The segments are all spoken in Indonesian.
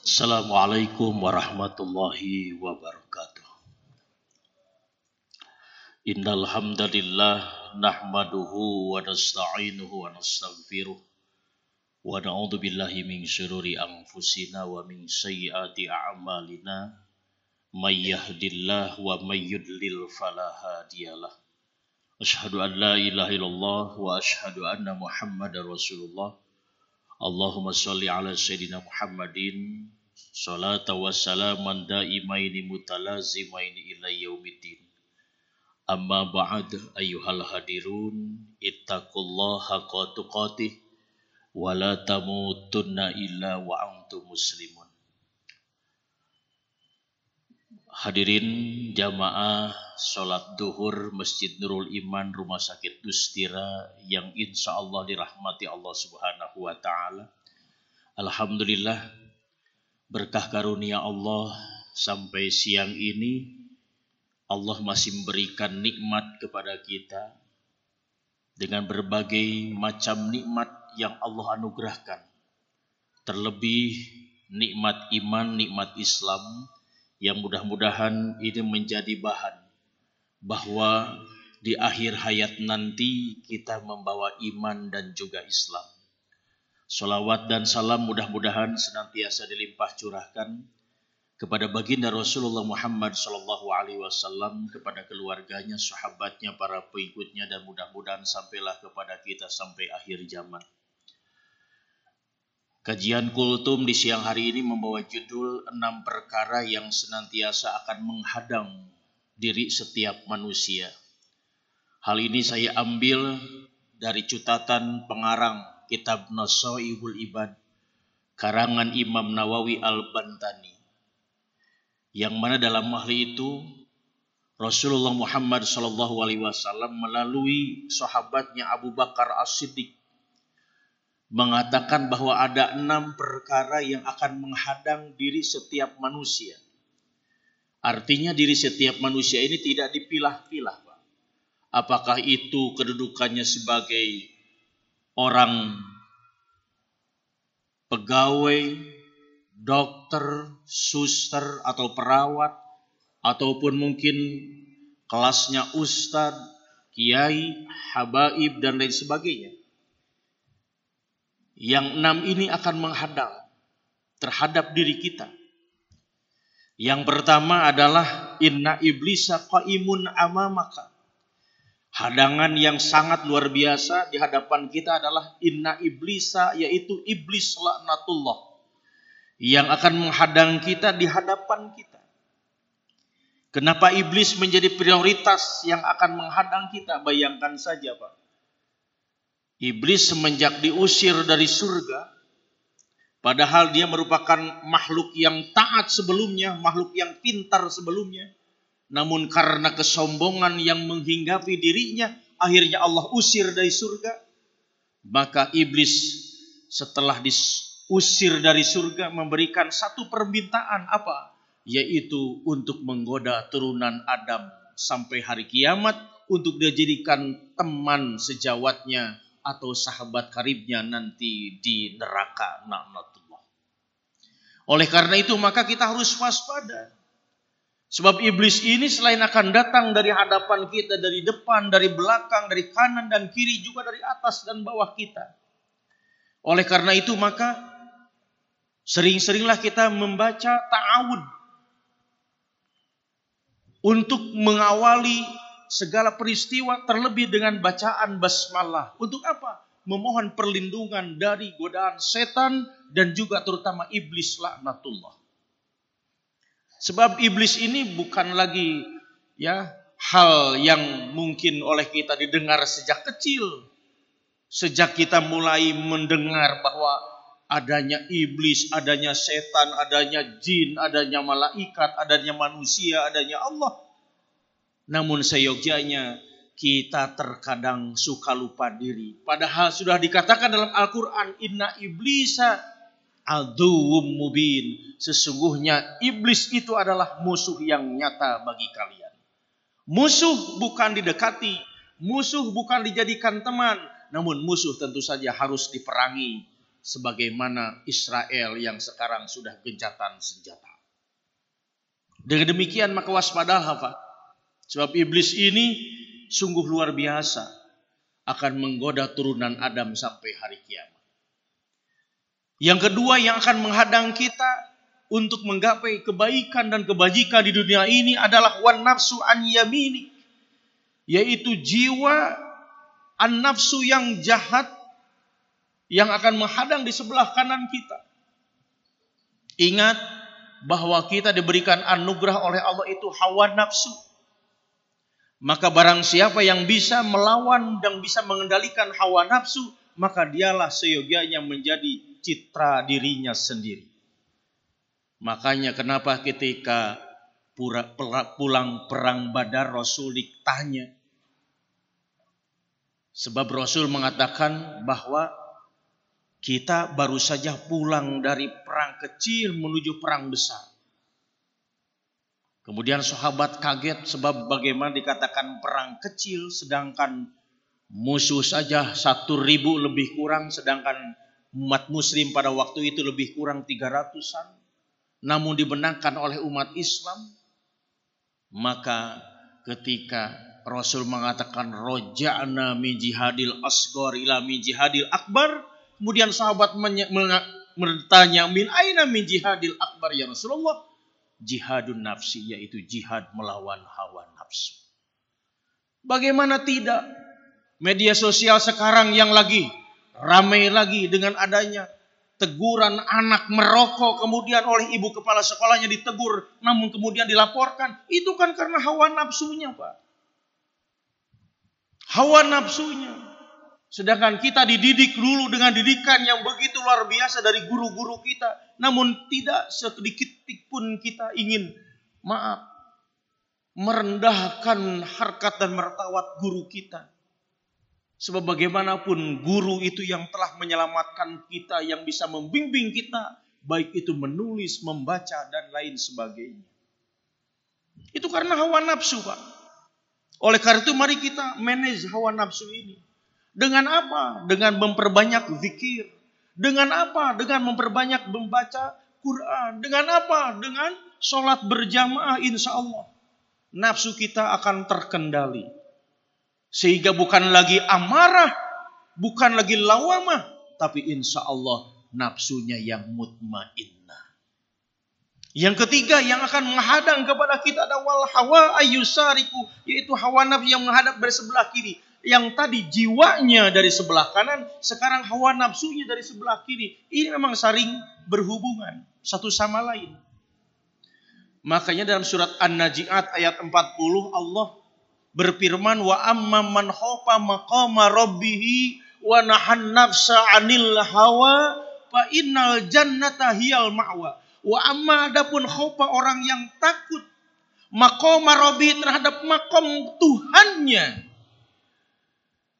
Assalamualaikum warahmatullahi wabarakatuh. Innal hamdalillah nahmaduhu wa nasta'inuhu wa nastaghfiruh wa na'udzu billahi min syururi anfusina wa min sayyiati a'malina may yahdihillahu wa may yudlil fala hadiyalah. Asyhadu an la ilaha illallah wa asyhadu anna Muhammadar Rasulullah. Allahumma sholli ala sayyidina Muhammadin salata wa salaman daimaini mutalazimaini ila yaumiddin. Amma ba'd ayyuhal hadirun ittaqullaha haqqa tuqatih wa la tamutunna illa wa antum muslimun. Hadirin jamaah salat duhur Masjid Nurul Iman Rumah Sakit Dustira yang insya Allah dirahmati Allah Subhanahu wa Ta'ala. Alhamdulillah, berkah karunia Allah sampai siang ini Allah masih memberikan nikmat kepada kita dengan berbagai macam nikmat yang Allah anugerahkan. Terlebih nikmat iman, nikmat Islam, yang mudah-mudahan ini menjadi bahan bahwa di akhir hayat nanti kita membawa iman dan juga Islam. Salawat dan salam mudah-mudahan senantiasa dilimpah curahkan kepada baginda Rasulullah Muhammad SAW, kepada keluarganya, sahabatnya, para pengikutnya, dan mudah-mudahan sampailah kepada kita sampai akhir zaman. Kajian kultum di siang hari ini membawa judul 6 perkara yang senantiasa akan menghadang diri setiap manusia. Hal ini saya ambil dari catatan pengarang kitab Nasaihul Ibad karangan Imam Nawawi Al-Bantani, yang mana dalam hal itu Rasulullah Muhammad SAW melalui sahabatnya Abu Bakar As-Siddiq mengatakan bahwa ada 6 perkara yang akan menghadang diri setiap manusia. Artinya diri setiap manusia ini tidak dipilah-pilah, Pak. Apakah itu kedudukannya sebagai orang pegawai, dokter, suster, atau perawat, ataupun mungkin kelasnya ustadz, kiai, habaib, dan lain sebagainya. Yang 6 ini akan menghadang terhadap diri kita. Yang pertama adalah inna iblisa qaimun amamaka. Hadangan yang sangat luar biasa di hadapan kita adalah inna iblisa, yaitu iblis laknatullah, yang akan menghadang kita di hadapan kita. Kenapa iblis menjadi prioritas yang akan menghadang kita? Bayangkan saja, Pak. Iblis semenjak diusir dari surga, padahal dia merupakan makhluk yang taat sebelumnya, makhluk yang pintar sebelumnya. Namun karena kesombongan yang menghinggapi dirinya, akhirnya Allah usir dari surga. Maka iblis setelah diusir dari surga memberikan satu permintaan, apa? Yaitu untuk menggoda turunan Adam sampai hari kiamat, untuk dia jadikan teman sejawatnya atau sahabat karibnya nanti di neraka laknatullah. Oleh karena itu maka kita harus waspada. Sebab iblis ini selain akan datang dari hadapan kita, dari depan, dari belakang, dari kanan dan kiri, juga dari atas dan bawah kita. Oleh karena itu maka sering-seringlah kita membaca ta'awud untuk mengawali segala peristiwa, terlebih dengan bacaan basmalah. Untuk apa? Memohon perlindungan dari godaan setan dan juga terutama iblis laknatullah. Sebab iblis ini bukan lagi hal yang mungkin oleh kita didengar sejak kecil. Sejak kita mulai mendengar bahwa adanya iblis, adanya setan, adanya jin, adanya malaikat, adanya manusia, adanya Allah. Namun seyogyanya kita terkadang suka lupa diri. Padahal sudah dikatakan dalam Al-Quran, inna iblisa aduwwum mubin. Sesungguhnya iblis itu adalah musuh yang nyata bagi kalian. Musuh bukan didekati, musuh bukan dijadikan teman, namun musuh tentu saja harus diperangi. sebagaimana Israel yang sekarang sudah gencatan senjata. Dengan demikian maka waspadalah Pak. Sebab iblis ini sungguh luar biasa, akan menggoda turunan Adam sampai hari kiamat. Yang kedua yang akan menghadang kita untuk menggapai kebaikan dan kebajikan di dunia ini adalah wan nafsu an yamini, yaitu jiwa an nafsu yang jahat yang akan menghadang di sebelah kanan kita. Ingat bahwa kita diberikan anugerah oleh Allah itu hawa nafsu. Maka barang siapa yang bisa melawan dan bisa mengendalikan hawa nafsu, maka dialah seyogianya menjadi citra dirinya sendiri. Makanya kenapa ketika pulang perang Badar Rasul ditanya. Sebab Rasul mengatakan bahwa kita baru saja pulang dari perang kecil menuju perang besar. Kemudian sahabat kaget sebab bagaimana dikatakan perang kecil sedangkan musuh saja 1.000 lebih kurang, sedangkan umat muslim pada waktu itu lebih kurang 300-an. Namun dimenangkan oleh umat Islam. Maka ketika Rasul mengatakan roja'na min jihadil asghar ila min jihadil akbar, kemudian sahabat bertanya, min aina min jihadil akbar ya Rasulullah? Jihadun nafsi, yaitu jihad melawan hawa nafsu. Bagaimana tidak? Media sosial sekarang yang lagi ramai lagi dengan adanya teguran anak merokok, kemudian oleh ibu kepala sekolahnya ditegur, namun kemudian dilaporkan. Itu kan karena hawa nafsunya, Pak. Hawa nafsunya. Sedangkan kita dididik dulu dengan didikan yang begitu luar biasa dari guru-guru kita. Namun tidak sedikit pun kita ingin merendahkan harkat dan martabat guru kita. Sebab bagaimanapun guru itu yang telah menyelamatkan kita, yang bisa membimbing kita. Baik itu menulis, membaca dan lain sebagainya. Itu karena hawa nafsu, Pak. Oleh karena itu mari kita manage hawa nafsu ini. Dengan apa? Dengan memperbanyak zikir. Dengan apa? Dengan memperbanyak membaca Quran. Dengan apa? Dengan sholat berjamaah, insya Allah nafsu kita akan terkendali. Sehingga bukan lagi amarah, bukan lagi lawamah, tapi insya Allah nafsunya yang mutmainnah. Yang ketiga yang akan menghadang kepada kita adalah wal hawa ayyusariku, yaitu hawa nafsu yang menghadap dari sebelah kiri. Yang tadi jiwanya dari sebelah kanan, sekarang hawa nafsunya dari sebelah kiri. Ini memang saling berhubungan satu sama lain. Makanya dalam surat An-Naji'at ayat 40 Allah berfirman, wa amma man khafa maqama rabbih wa nahan nafsa 'anil hawa fa innal jannata hiyal ma'wa. Wa amma adapun khafa, orang yang takut maqama rabbih, terhadap makom Tuhannya,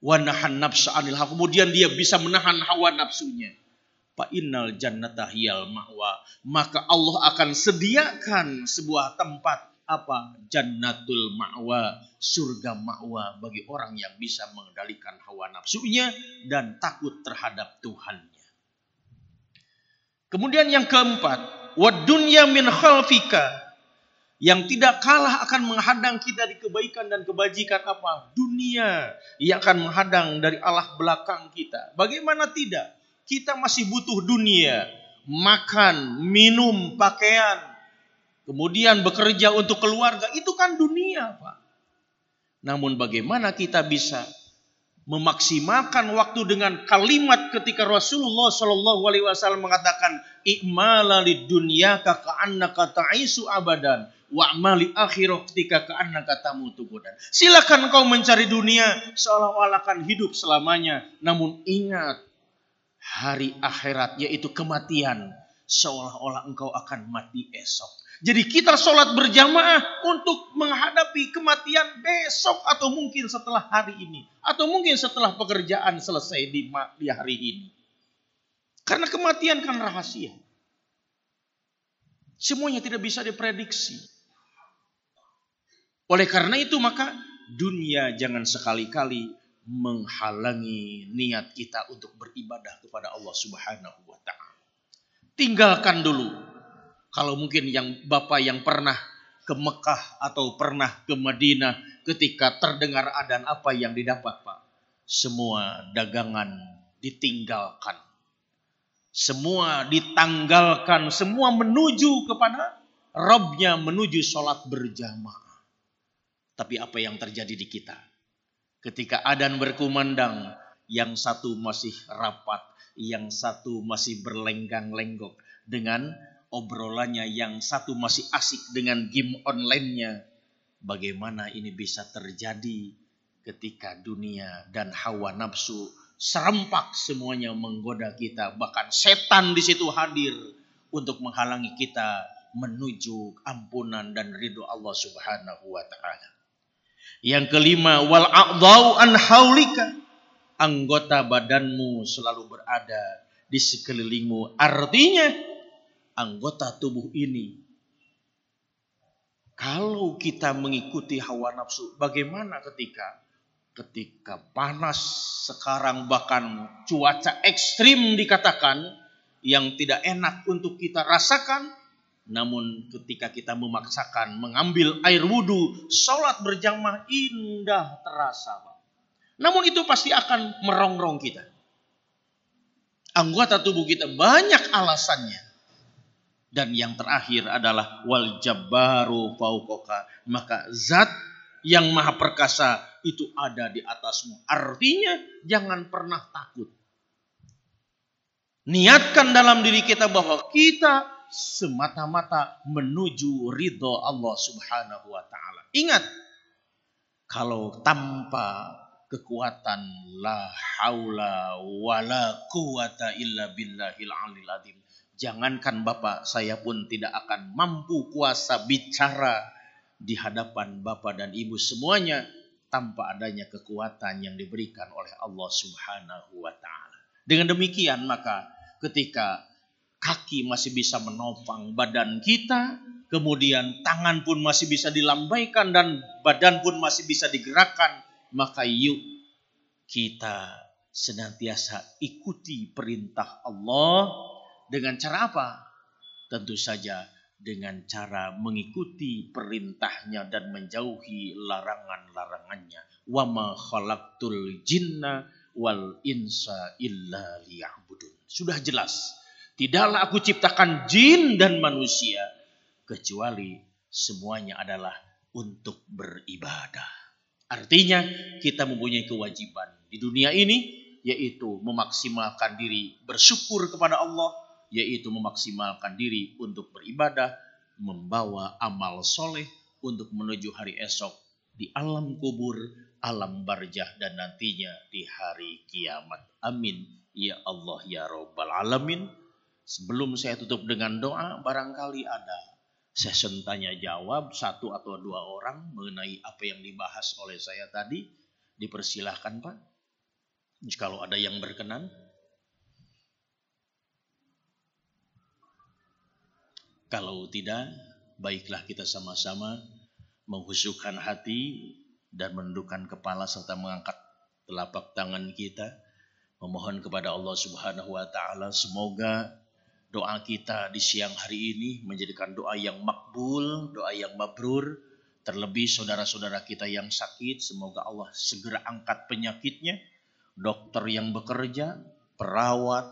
wa nahan nafsa 'anil hawa, kemudian dia bisa menahan hawa nafsunya, fa innal jannata hiyal ma'wa, maka Allah akan sediakan sebuah tempat apa? Jannatul ma'wa, surga ma'wa bagi orang yang bisa mengendalikan hawa nafsunya dan takut terhadap Tuhannya. Kemudian yang keempat, wad dunya min khalfika, yang tidak kalah akan menghadang kita di kebaikan dan kebajikan apa? Dunia yang akan menghadang dari arah belakang kita. Bagaimana tidak? Kita masih butuh dunia. Makan, minum, pakaian. Kemudian bekerja untuk keluarga. Itu kan dunia, Pak. Namun bagaimana kita bisa memaksimalkan waktu dengan kalimat ketika Rasulullah SAW mengatakan, i'mala lid dunya ka'annaka ta'isu abadan wa'mali akhirah ketika ka'annaka tamutu godan. Silakan kau mencari dunia seolah-olah akan hidup selamanya, namun ingat hari akhirat, yaitu kematian, seolah-olah engkau akan mati esok. Jadi kita sholat berjamaah untuk menghadapi kematian besok, atau mungkin setelah hari ini, atau mungkin setelah pekerjaan selesai di hari ini. Karena kematian kan rahasia. Semuanya tidak bisa diprediksi. Oleh karena itu maka dunia jangan sekali-kali menghalangi niat kita untuk beribadah kepada Allah Subhanahu wa ta'ala. Tinggalkan dulu. Kalau mungkin Bapak yang pernah ke Mekah atau pernah ke Madinah, ketika terdengar adzan, apa yang didapat, Pak? Semua dagangan ditinggalkan. Semua ditanggalkan, semua menuju kepada Rabbnya, menuju sholat berjamaah. Tapi apa yang terjadi di kita? Ketika adzan berkumandang, yang satu masih rapat, yang satu masih berlenggang-lenggok dengan obrolannya, yang satu masih asik dengan game online-nya. Bagaimana ini bisa terjadi ketika dunia dan hawa nafsu serempak semuanya menggoda kita, bahkan setan di situ hadir untuk menghalangi kita menuju ampunan dan ridho Allah Subhanahu wa ta'ala. Yang kelima, wal a'dhau an haulika, anggota badanmu selalu berada di sekelilingmu. Artinya anggota tubuh ini, kalau kita mengikuti hawa nafsu, bagaimana ketika panas sekarang, bahkan cuaca ekstrim dikatakan yang tidak enak untuk kita rasakan. Namun ketika kita memaksakan mengambil air wudhu, sholat berjamaah, indah terasa, Pak. Namun itu pasti akan merongrong kita. Anggota tubuh kita banyak alasannya. Dan yang terakhir adalah wal jabbaru fauqaka, maka zat yang maha perkasa itu ada di atasmu. Artinya jangan pernah takut. Niatkan dalam diri kita bahwa kita semata-mata menuju ridho Allah Subhanahu wa ta'ala. Ingat, kalau tanpa kekuatan, la haula wala quwata illa billahil alil azim. Jangankan Bapak, saya pun tidak akan mampu kuasa bicara di hadapan Bapak dan Ibu semuanya tanpa adanya kekuatan yang diberikan oleh Allah Subhanahu wa ta'ala. Dengan demikian, maka ketika kaki masih bisa menopang badan kita, kemudian tangan pun masih bisa dilambaikan dan badan pun masih bisa digerakkan, maka yuk kita senantiasa ikuti perintah Allah dengan cara apa? Tentu saja dengan cara mengikuti perintahnya dan menjauhi larangan-larangannya. Wa ma khalaqtul jinna wal insa illa liya'budun. Sudah jelas. Tidaklah aku ciptakan jin dan manusia kecuali semuanya adalah untuk beribadah. Artinya kita mempunyai kewajiban di dunia ini, yaitu memaksimalkan diri bersyukur kepada Allah, yaitu memaksimalkan diri untuk beribadah, membawa amal soleh untuk menuju hari esok di alam kubur, alam barzah, dan nantinya di hari kiamat. Amin ya Allah ya Rabbal Alamin. Sebelum saya tutup dengan doa, barangkali ada session tanya jawab 1 atau 2 orang mengenai apa yang dibahas oleh saya tadi. Dipersilahkan, Pak. Jikalau ada yang berkenan. Kalau tidak, baiklah kita sama-sama menghusyukkan hati dan menundukkan kepala serta mengangkat telapak tangan kita. Memohon kepada Allah Subhanahu wa ta'ala, semoga doa kita di siang hari ini menjadikan doa yang makbul, doa yang mabrur. Terlebih saudara-saudara kita yang sakit, semoga Allah segera angkat penyakitnya. Dokter yang bekerja, perawat,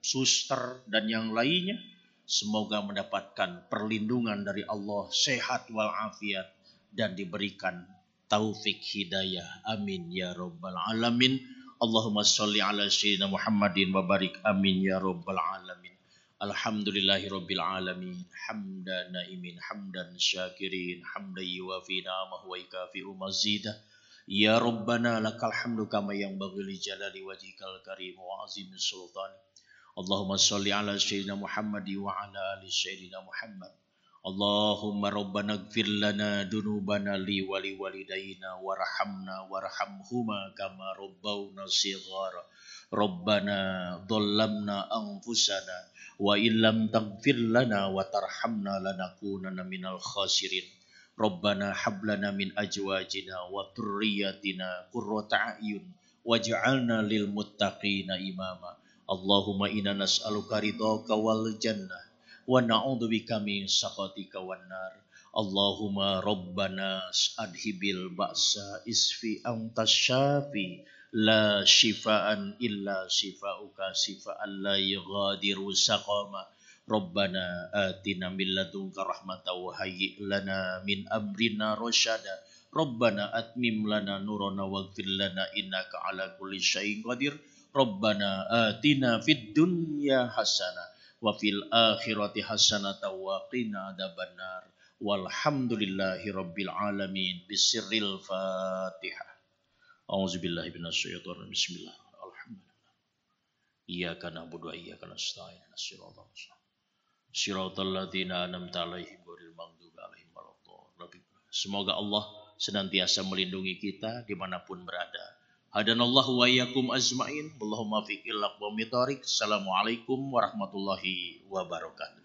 suster, dan yang lainnya, semoga mendapatkan perlindungan dari Allah, sehat walafiat, dan diberikan taufik hidayah. Amin ya Rabbal Alamin. Allahumma sholli ala sayyidina Muhammadin wa barik. Amin ya Rabbal Alamin. Alhamdulillahi Rabbil Alamin. Hamdan naimin, hamdan syakirin, hamdan yuwafi na'amahu wa yukafi'u mazidah. Ya Rabbana lakal hamdu kama yang baghi li jalali wajhikal karim wa azim sultan. Allahumma sholli ala sayyidina Muhammad wa ala ali sayyidina Muhammad. Allahumma rabbana ighfir lana dunubana li wali walidayna warhamna warhamhuma kama rabbawna shighara. Rabbana dhallamna anfusana wa illam taghfir lana wa tarhamna lanakunanna minal khasirin. Rabbana hab lana min azwajina wa dhurriyyatina qurrata a'yun waj'alna lil muttaqina imama. Allahumma inna nas'aluka ridhaka wal jannah wa na'udzubika min sakhatika wan nar. Allahumma rabbana adhibil ba'sa isfi anta syafi la shifaan illa shifauka shifaan la yughadiru saqama. Rabbana atina min ladunka rahmatan wa hayyi' lana min amrina rasyada. Rabbana atmim lana nurana waghfir lana innaka ala kulli syai'in qadir. Rabbana atina fid dunya hasanah wa fil akhirati hasanatan wa qina adzabannar. Walhamdulillahi rabbil alamin. Bisirril Fatihah. A'udzubillahi minasyaitonir rajim. Bismillah. Alhamdulillah. Iyyaka na'budu wa iyyaka nasta'in. Shiratal ladzina an'amta 'alaihim ghairil maghdubi 'alaihim waladdallin. Semoga Allah senantiasa melindungi kita dimanapun berada. Hadanallahu wa iyyakum ajmain. Allahumma fiqil aqwamit thoriq. Assalamualaikum warahmatullahi wabarakatuh.